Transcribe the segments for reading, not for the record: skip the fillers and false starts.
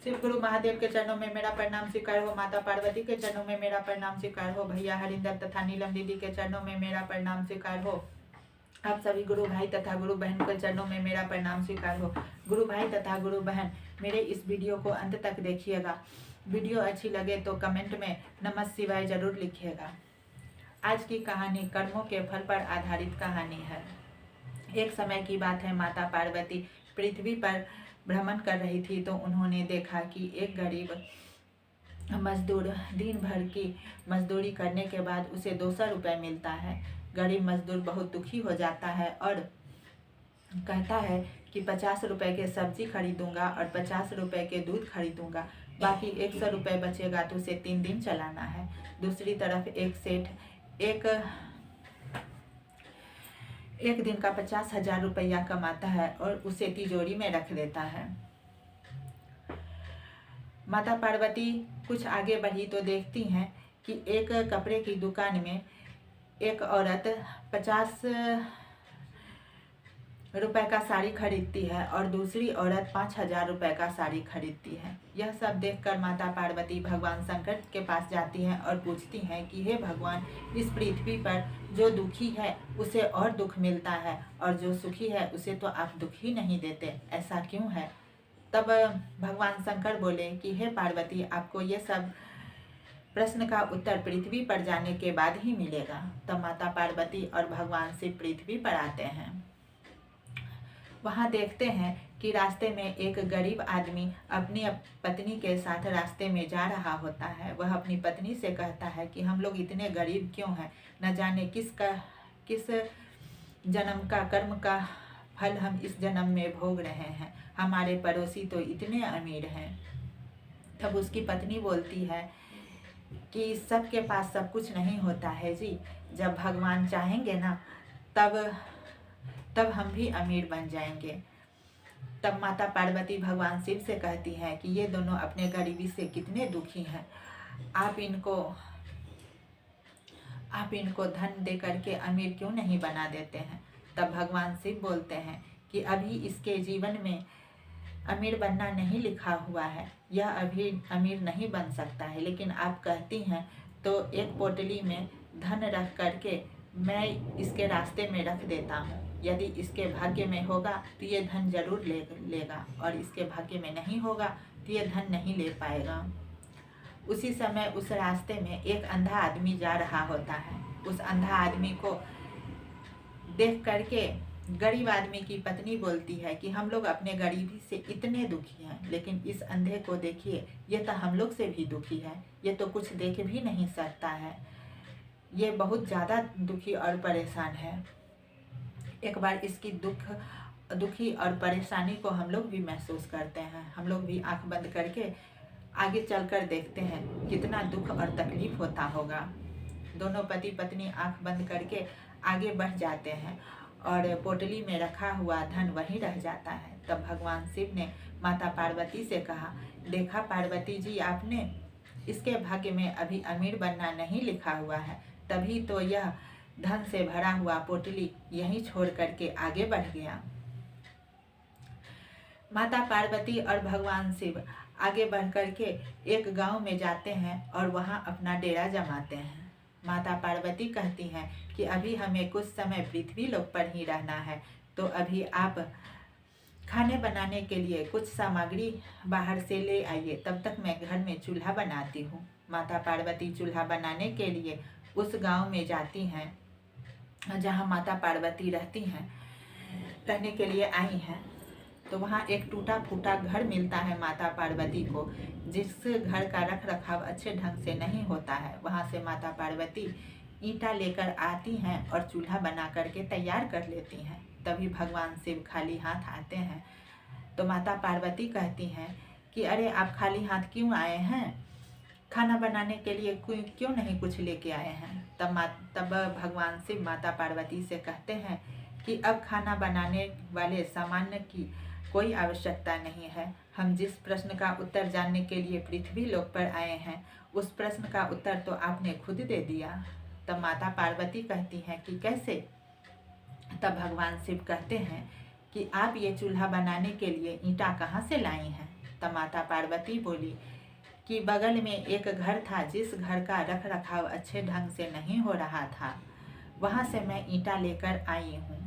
शिव गुरु महादेव के चरणों में मेरा प्रणाम स्वीकार हो। माता पार्वती के चरणों में मेरा प्रणाम स्वीकार हो। भैया हरिंदर तथा नीलम दीदी के चरणों में मेरा प्रणाम स्वीकार हो। आप सभी गुरु भाई तथा गुरु बहन के चरणों में मेरा प्रणाम स्वीकार हो। गुरु भाई तथा गुरु बहन मेरे इस वीडियो को अंत तक देखिएगा। वीडियो अच्छी लगे तो कमेंट में नमः शिवाय जरूर लिखिएगा। आज की कहानी कर्मों के फल पर आधारित कहानी है। एक समय की बात है, माता पार्वती पृथ्वी पर भ्रमण कर रही थी तो उन्होंने देखा कि एक गरीब मजदूर दिन भर की मजदूरी करने के बाद उसे 200 रुपये मिलता है। गरीब मजदूर बहुत दुखी हो जाता है और कहता है कि 50 रुपये के सब्जी खरीदूंगा और 50 रुपये के दूध खरीदूंगा, बाकी 100 रुपये बचेगा तो उसे 3 दिन चलाना है। दूसरी तरफ एक सेठ एक दिन का 50,000 रुपया कमाता है और उसे तिजोरी में रख देता है। माता पार्वती कुछ आगे बढ़ी तो देखती हैं कि एक कपड़े की दुकान में एक औरत 50 रुपए का साड़ी खरीदती है और दूसरी औरत 5,000 रुपए का साड़ी खरीदती है। यह सब देखकर माता पार्वती भगवान शंकर के पास जाती हैं और पूछती हैं कि हे भगवान, इस पृथ्वी पर जो दुखी है उसे और दुख मिलता है और जो सुखी है उसे तो आप दुख ही नहीं देते, ऐसा क्यों है? तब भगवान शंकर बोले कि हे पार्वती, आपको ये सब प्रश्न का उत्तर पृथ्वी पर जाने के बाद ही मिलेगा। तब माता पार्वती और भगवान शिव पृथ्वी पर आते हैं। वहाँ देखते हैं कि रास्ते में एक गरीब आदमी अपनी पत्नी के साथ रास्ते में जा रहा होता है। वह अपनी पत्नी से कहता है कि हम लोग इतने गरीब क्यों हैं, न जाने किस जन्म का कर्म का फल हम इस जन्म में भोग रहे हैं। हमारे पड़ोसी तो इतने अमीर हैं। तब उसकी पत्नी बोलती है कि सबके पास सब कुछ नहीं होता है जी, जब भगवान चाहेंगे ना तब हम भी अमीर बन जाएंगे। तब माता पार्वती भगवान शिव से कहती हैं कि ये दोनों अपने गरीबी से कितने दुखी हैं, आप इनको धन दे करके अमीर क्यों नहीं बना देते हैं? तब भगवान शिव बोलते हैं कि अभी इसके जीवन में अमीर बनना नहीं लिखा हुआ है, यह अभी अमीर नहीं बन सकता है, लेकिन आप कहती हैं तो एक पोटली में धन रख करके मैं इसके रास्ते में रख देता हूँ। यदि इसके भाग्य में होगा तो ये धन जरूर लेगा और इसके भाग्य में नहीं होगा तो ये धन नहीं ले पाएगा। उसी समय उस रास्ते में एक अंधा आदमी जा रहा होता है। उस अंधा आदमी को देख करके गरीब आदमी की पत्नी बोलती है कि हम लोग अपने गरीबी से इतने दुखी हैं, लेकिन इस अंधे को देखिए, ये तो हम लोग से भी दुखी है, ये तो कुछ देख भी नहीं सकता है, ये बहुत ज़्यादा दुखी और परेशान है। एक बार इसकी दुखी और परेशानी को हम लोग भी महसूस करते हैं। हम लोग भी आंख बंद करके आगे चलकर देखते हैं कितना दुख और तकलीफ होता होगा। दोनों पति पत्नी आंख बंद करके आगे बढ़ जाते हैं और पोटली में रखा हुआ धन वहीं रह जाता है। तब भगवान शिव ने माता पार्वती से कहा, देखा पार्वती जी, आपने इसके भाग्य में अभी अमीर बनना नहीं लिखा हुआ है, तभी तो यह धन से भरा हुआ पोटली यहीं छोड़ करके आगे बढ़ गया। माता पार्वती और भगवान शिव आगे बढ़ करके एक गांव में जाते हैं और वहां अपना डेरा जमाते हैं। माता पार्वती कहती हैं कि अभी हमें कुछ समय पृथ्वी लोक पर ही रहना है, तो अभी आप खाने बनाने के लिए कुछ सामग्री बाहर से ले आइए, तब तक मैं घर में चूल्हा बनाती हूँ। माता पार्वती चूल्हा बनाने के लिए उस गांव में जाती हैं जहाँ माता पार्वती रहने के लिए आई हैं। तो वहाँ एक टूटा फूटा घर मिलता है माता पार्वती को, जिस घर का रख रखाव अच्छे ढंग से नहीं होता है। वहाँ से माता पार्वती ईंटा लेकर आती हैं और चूल्हा बना करके तैयार कर लेती हैं। तभी भगवान शिव खाली हाथ आते हैं। तो माता पार्वती कहती हैं कि अरे आप खाली हाथ क्यों आए हैं, खाना बनाने के लिए क्यों नहीं कुछ लेके आए हैं? तब भगवान शिव माता पार्वती से कहते हैं कि अब खाना बनाने वाले सामान की कोई आवश्यकता नहीं है। हम जिस प्रश्न का उत्तर जानने के लिए पृथ्वी लोक पर आए हैं, उस प्रश्न का उत्तर तो आपने खुद दे दिया। तब माता पार्वती कहती हैं कि कैसे? तब भगवान शिव कहते हैं कि आप ये चूल्हा बनाने के लिए ईंटा कहाँ से लाई हैं? तब माता पार्वती बोली कि बगल में एक घर था, जिस घर का रख रखाव अच्छे ढंग से नहीं हो रहा था, वहाँ से मैं ईंटा लेकर आई हूँ।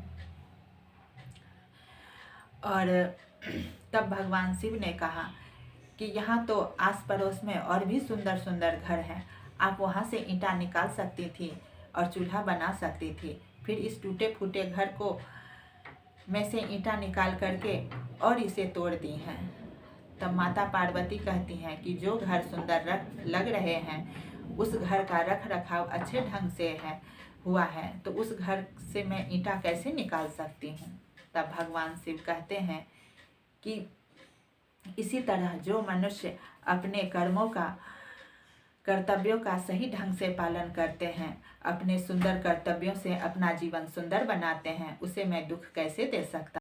और तब भगवान शिव ने कहा कि यहाँ तो आस पड़ोस में और भी सुंदर सुंदर घर हैं, आप वहाँ से ईंटा निकाल सकती थी और चूल्हा बना सकती थी, फिर इस टूटे फूटे घर को में से ईंटा निकाल करके और इसे तोड़ दी हैं। तब माता पार्वती कहती हैं कि जो घर सुंदर लग रहे हैं, उस घर का रख रखाव अच्छे ढंग से हुआ है, तो उस घर से मैं ईंटा कैसे निकाल सकती हूँ। तब भगवान शिव कहते हैं कि इसी तरह जो मनुष्य अपने कर्तव्यों का सही ढंग से पालन करते हैं, अपने सुंदर कर्तव्यों से अपना जीवन सुंदर बनाते हैं, उसे मैं दुख कैसे दे सकता।